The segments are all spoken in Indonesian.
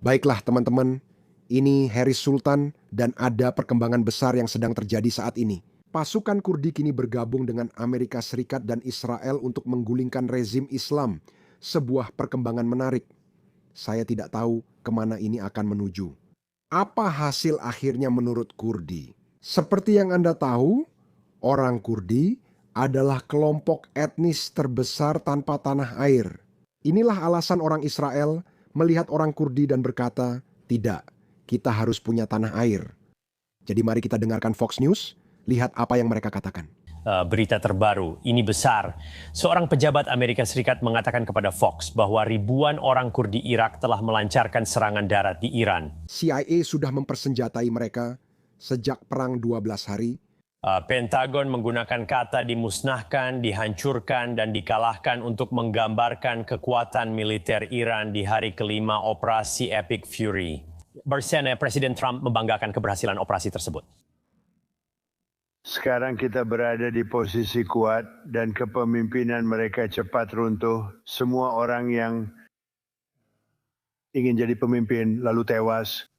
Baiklah teman-teman, ini Haris Sultan dan ada perkembangan besar yang sedang terjadi saat ini. Pasukan Kurdi kini bergabung dengan Amerika Serikat dan Israel untuk menggulingkan rezim Islam. Sebuah perkembangan menarik. Saya tidak tahu kemana ini akan menuju. Apa hasil akhirnya menurut Kurdi? Seperti yang Anda tahu, orang Kurdi adalah kelompok etnis terbesar tanpa tanah air. Inilah alasan orang Israel melihat orang Kurdi dan berkata, tidak, kita harus punya tanah air. Jadi mari kita dengarkan Fox News, lihat apa yang mereka katakan. Berita terbaru, ini besar. Seorang pejabat Amerika Serikat mengatakan kepada Fox bahwa ribuan orang Kurdi Irak telah melancarkan serangan darat di Iran. CIA sudah mempersenjatai mereka sejak perang 12 hari. Pentagon menggunakan kata dimusnahkan, dihancurkan, dan dikalahkan untuk menggambarkan kekuatan militer Iran di hari kelima operasi Epic Fury. Bersama Presiden Trump membanggakan keberhasilan operasi tersebut. Sekarang kita berada di posisi kuat dan kepemimpinan mereka cepat runtuh. Semua orang yang ingin jadi pemimpin lalu tewas.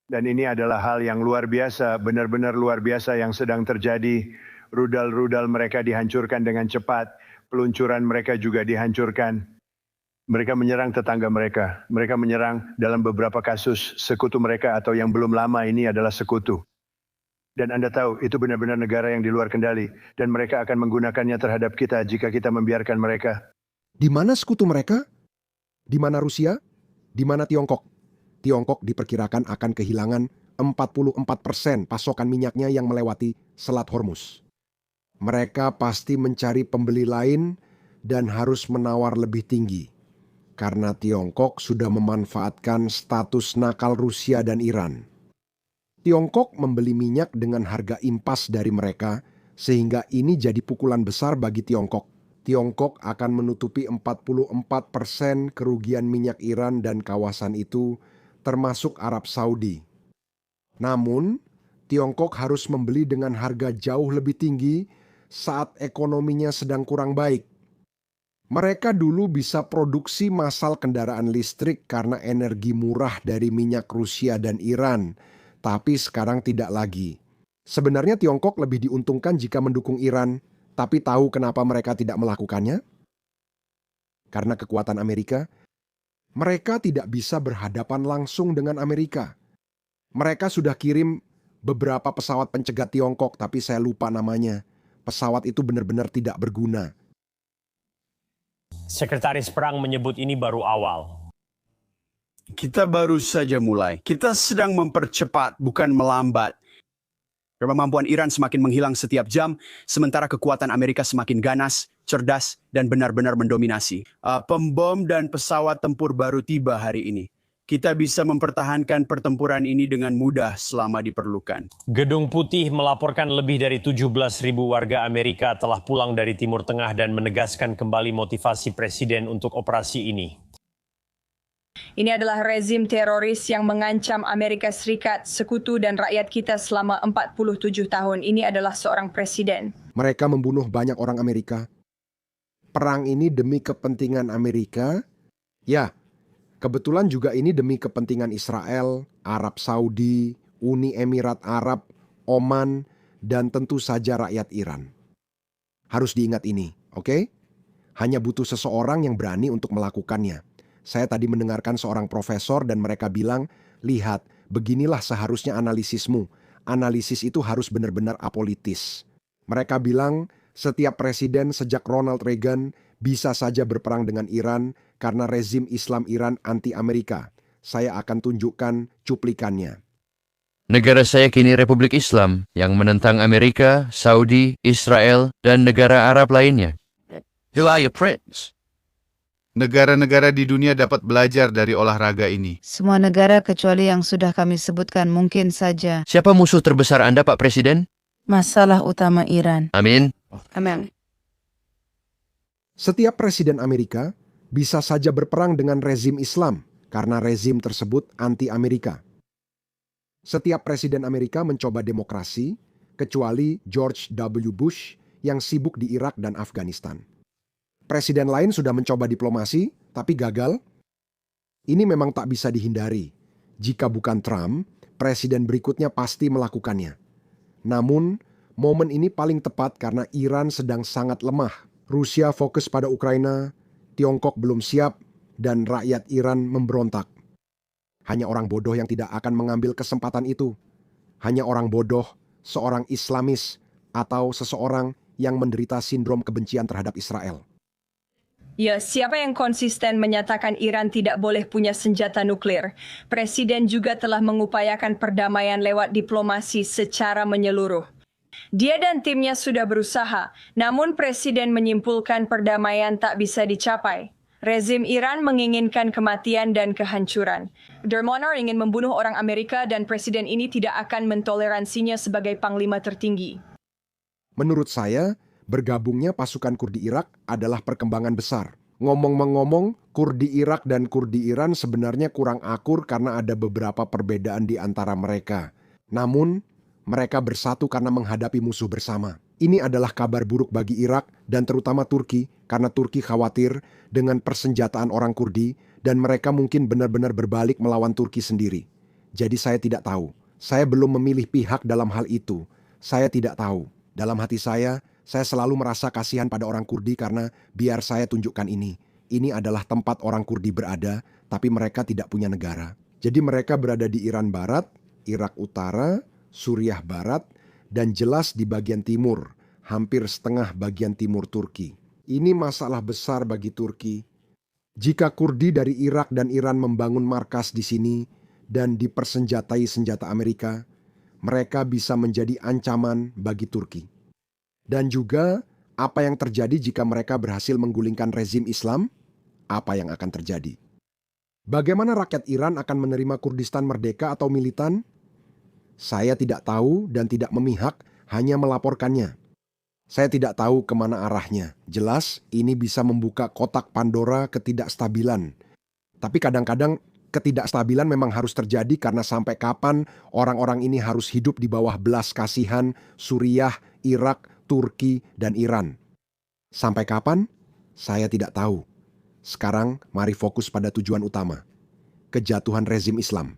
Dan ini adalah hal yang luar biasa, benar-benar luar biasa yang sedang terjadi. Rudal-rudal mereka dihancurkan dengan cepat, peluncuran mereka juga dihancurkan. Mereka menyerang tetangga mereka. Mereka menyerang dalam beberapa kasus sekutu mereka atau yang belum lama ini adalah sekutu. Dan Anda tahu, itu benar-benar negara yang di luar kendali. Dan mereka akan menggunakannya terhadap kita jika kita membiarkan mereka. Di mana sekutu mereka? Di mana Rusia? Di mana Tiongkok? Tiongkok diperkirakan akan kehilangan 44% pasokan minyaknya yang melewati Selat Hormuz. Mereka pasti mencari pembeli lain dan harus menawar lebih tinggi. Karena Tiongkok sudah memanfaatkan status nakal Rusia dan Iran. Tiongkok membeli minyak dengan harga impas dari mereka, sehingga ini jadi pukulan besar bagi Tiongkok. Tiongkok akan menutupi 44% kerugian minyak Iran dan kawasan itu, termasuk Arab Saudi. Namun, Tiongkok harus membeli dengan harga jauh lebih tinggi saat ekonominya sedang kurang baik. Mereka dulu bisa produksi massal kendaraan listrik karena energi murah dari minyak Rusia dan Iran, tapi sekarang tidak lagi. Sebenarnya Tiongkok lebih diuntungkan jika mendukung Iran, tapi tahu kenapa mereka tidak melakukannya? Karena kekuatan Amerika. Mereka tidak bisa berhadapan langsung dengan Amerika. Mereka sudah kirim beberapa pesawat pencegat Tiongkok, tapi saya lupa namanya. Pesawat itu benar-benar tidak berguna. Sekretaris Perang menyebut ini baru awal. Kita baru saja mulai. Kita sedang mempercepat, bukan melambat. Kemampuan Iran semakin menghilang setiap jam, sementara kekuatan Amerika semakin ganas, cerdas, dan benar-benar mendominasi. Pembom dan pesawat tempur baru tiba hari ini. Kita bisa mempertahankan pertempuran ini dengan mudah selama diperlukan. Gedung Putih melaporkan lebih dari 17.000 warga Amerika telah pulang dari Timur Tengah dan menegaskan kembali motivasi Presiden untuk operasi ini. Ini adalah rezim teroris yang mengancam Amerika Serikat, sekutu dan rakyat kita selama 47 tahun. Ini adalah seorang presiden. Mereka membunuh banyak orang Amerika. Perang ini demi kepentingan Amerika. Ya, kebetulan juga ini demi kepentingan Israel, Arab Saudi, Uni Emirat Arab, Oman, dan tentu saja rakyat Iran. Harus diingat ini, oke? Hanya butuh seseorang yang berani untuk melakukannya. Saya tadi mendengarkan seorang profesor dan mereka bilang, lihat, beginilah seharusnya analisismu. Analisis itu harus benar-benar apolitis. Mereka bilang, setiap presiden sejak Ronald Reagan bisa saja berperang dengan Iran karena rezim Islam Iran anti-Amerika. Saya akan tunjukkan cuplikannya. Negara saya kini Republik Islam yang menentang Amerika, Saudi, Israel, dan negara Arab lainnya. Who are your friends? Negara-negara di dunia dapat belajar dari olahraga ini. Semua negara kecuali yang sudah kami sebutkan mungkin saja. Siapa musuh terbesar Anda, Pak Presiden? Masalah utama Iran. Amin. Amin. Setiap presiden Amerika bisa saja berperang dengan rezim Islam karena rezim tersebut anti-Amerika. Setiap presiden Amerika mencoba demokrasi, kecuali George W. Bush yang sibuk di Irak dan Afghanistan. Presiden lain sudah mencoba diplomasi, tapi gagal. Ini memang tak bisa dihindari. Jika bukan Trump, presiden berikutnya pasti melakukannya. Namun, momen ini paling tepat karena Iran sedang sangat lemah. Rusia fokus pada Ukraina, Tiongkok belum siap, dan rakyat Iran memberontak. Hanya orang bodoh yang tidak akan mengambil kesempatan itu. Hanya orang bodoh, seorang Islamis, atau seseorang yang menderita sindrom kebencian terhadap Israel. Ya, siapa yang konsisten menyatakan Iran tidak boleh punya senjata nuklir? Presiden juga telah mengupayakan perdamaian lewat diplomasi secara menyeluruh. Dia dan timnya sudah berusaha, namun Presiden menyimpulkan perdamaian tak bisa dicapai. Rezim Iran menginginkan kematian dan kehancuran. Dermonar ingin membunuh orang Amerika dan Presiden ini tidak akan mentoleransinya sebagai panglima tertinggi. Menurut saya, bergabungnya pasukan Kurdi Irak adalah perkembangan besar. Ngomong-mengomong, Kurdi Irak dan Kurdi Iran sebenarnya kurang akur karena ada beberapa perbedaan di antara mereka. Namun, mereka bersatu karena menghadapi musuh bersama. Ini adalah kabar buruk bagi Irak dan terutama Turki karena Turki khawatir dengan persenjataan orang Kurdi dan mereka mungkin benar-benar berbalik melawan Turki sendiri. Jadi saya tidak tahu. Saya belum memilih pihak dalam hal itu. Saya tidak tahu. Dalam hati saya selalu merasa kasihan pada orang Kurdi karena biar saya tunjukkan ini. Ini adalah tempat orang Kurdi berada, tapi mereka tidak punya negara. Jadi mereka berada di Iran Barat, Irak Utara, Suriah Barat, dan jelas di bagian timur, hampir setengah bagian timur Turki. Ini masalah besar bagi Turki. Jika Kurdi dari Irak dan Iran membangun markas di sini dan dipersenjatai senjata Amerika, mereka bisa menjadi ancaman bagi Turki. Dan juga, apa yang terjadi jika mereka berhasil menggulingkan rezim Islam? Apa yang akan terjadi? Bagaimana rakyat Iran akan menerima Kurdistan merdeka atau militan? Saya tidak tahu dan tidak memihak, hanya melaporkannya. Saya tidak tahu kemana arahnya. Jelas, ini bisa membuka kotak Pandora ketidakstabilan. Tapi kadang-kadang ketidakstabilan memang harus terjadi karena sampai kapan orang-orang ini harus hidup di bawah belas kasihan Suriah, Irak, Turki, dan Iran. Sampai kapan? Saya tidak tahu. Sekarang mari fokus pada tujuan utama. Kejatuhan rezim Islam.